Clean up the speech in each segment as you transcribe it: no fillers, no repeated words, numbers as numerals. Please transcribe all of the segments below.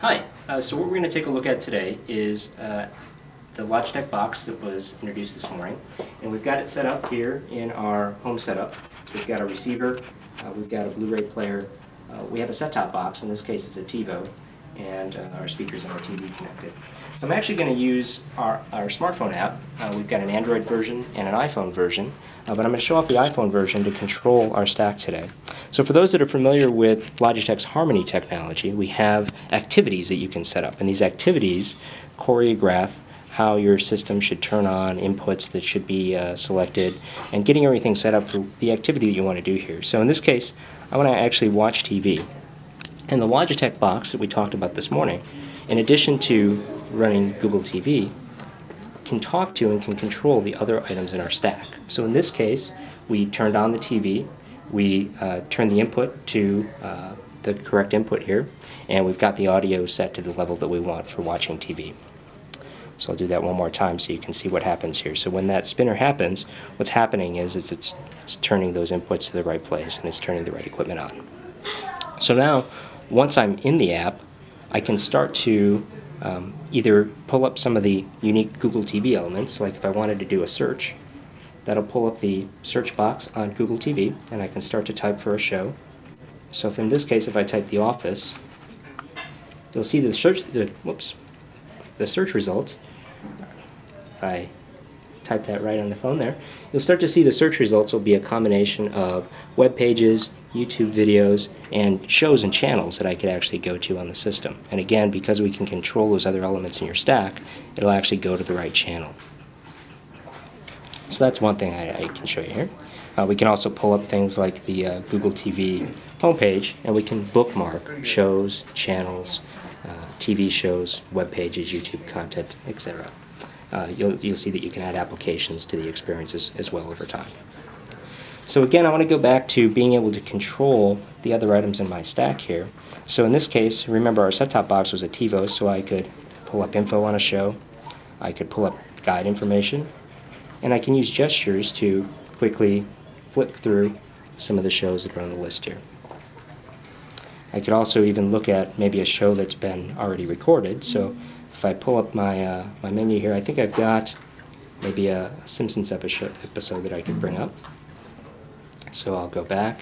Hi, so what we're going to take a look at today is the Logitech box that was introduced this morning. And we've got it set up here in our home setup. So we've got a receiver, we've got a Blu-ray player, we have a set-top box, in this case it's a TiVo, and our speakers and our TV connected. So I'm actually going to use our smartphone app. We've got an Android version and an iPhone version, but I'm going to show off the iPhone version to control our stack today. So for those that are familiar with Logitech's Harmony technology, we have activities that you can set up, and these activities choreograph how your system should turn on, inputs that should be selected, and getting everything set up for the activity that you want to do here. So in this case, I want to actually watch TV. And the Logitech box that we talked about this morning, in addition to running Google TV, can talk to and can control the other items in our stack. So in this case, we turned on the TV, we turned the input to the correct input here, and we've got the audio set to the level that we want for watching TV. So I'll do that one more time so you can see what happens here. So when that spinner happens, what's happening is it's turning those inputs to the right place, and it's turning the right equipment on. So now, once I'm in the app, I can start to either pull up some of the unique Google TV elements, like if I wanted to do a search, that'll pull up the search box on Google TV, and I can start to type for a show. So if in this case, if I type The Office, you'll see the search results. If I type that right on the phone there, you'll start to see the search results will be a combination of web pages, YouTube videos, and shows and channels that I could actually go to on the system. And again, because we can control those other elements in your stack, it'll actually go to the right channel. So that's one thing I can show you here. We can also pull up things like the Google TV homepage, and we can bookmark shows, channels, TV shows, web pages, YouTube content, etc. You'll see that you can add applications to the experiences as well over time. So again, I want to go back to being able to control the other items in my stack here. So in this case, remember our set-top box was a TiVo, so I could pull up info on a show, I could pull up guide information, and I can use gestures to quickly flick through some of the shows that are on the list here. I could also even look at maybe a show that's been already recorded. So if I pull up my menu here, I think I've got maybe a Simpsons episode that I could bring up. So I'll go back,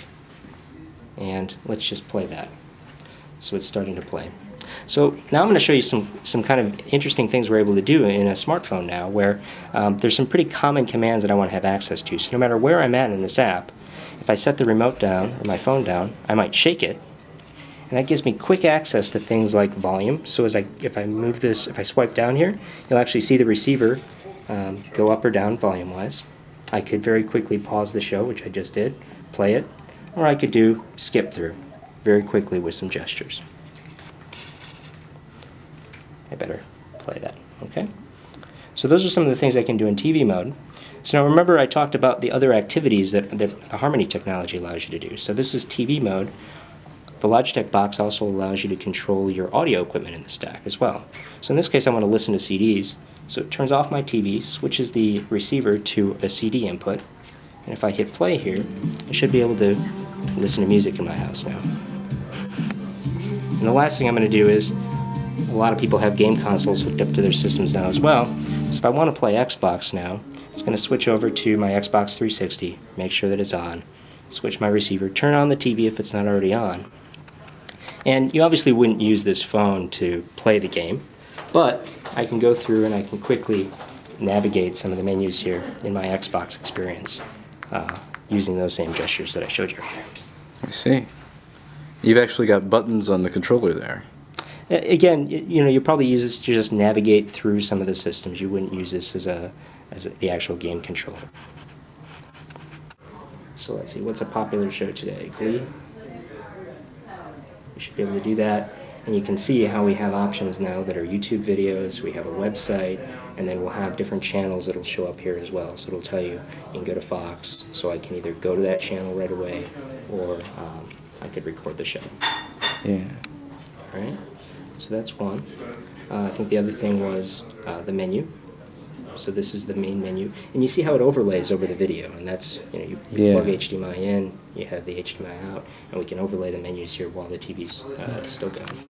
and let's just play that. So it's starting to play. So now I'm going to show you some kind of interesting things we're able to do in a smartphone now, where there's some pretty common commands that I want to have access to. So no matter where I'm at in this app, if I set the remote down or my phone down, I might shake it, and that gives me quick access to things like volume. So if I move this, if I swipe down here, you'll actually see the receiver go up or down volume-wise. I could very quickly pause the show, which I just did, play it, or I could do skip through very quickly with some gestures. I better play that, okay? So those are some of the things I can do in TV mode. So now remember I talked about the other activities that the Harmony technology allows you to do. So this is TV mode. The Logitech box also allows you to control your audio equipment in the stack as well. So in this case I want to listen to CDs. So it turns off my TV, switches the receiver to a CD input, and if I hit play here, I should be able to listen to music in my house now. And the last thing I'm going to do is, a lot of people have game consoles hooked up to their systems now as well, so if I want to play Xbox now, it's going to switch over to my Xbox 360, make sure that it's on, switch my receiver, turn on the TV if it's not already on. And you obviously wouldn't use this phone to play the game, but I can go through and I can quickly navigate some of the menus here in my Xbox experience using those same gestures that I showed you. I see. You've actually got buttons on the controller there. Again, you probably use this to just navigate through some of the systems. You wouldn't use this as the actual game controller. So let's see, what's a popular show today? Glee? You should be able to do that. And you can see how we have options now that are YouTube videos, we have a website, and then we'll have different channels that'll show up here as well. So it'll tell you can go to Fox, so I can either go to that channel right away, or I could record the show. Yeah. Alright, so that's one. I think the other thing was the menu. So this is the main menu, and you see how it overlays over the video, and that's, you plug HDMI in, you have the HDMI out, and we can overlay the menus here while the TV's still going.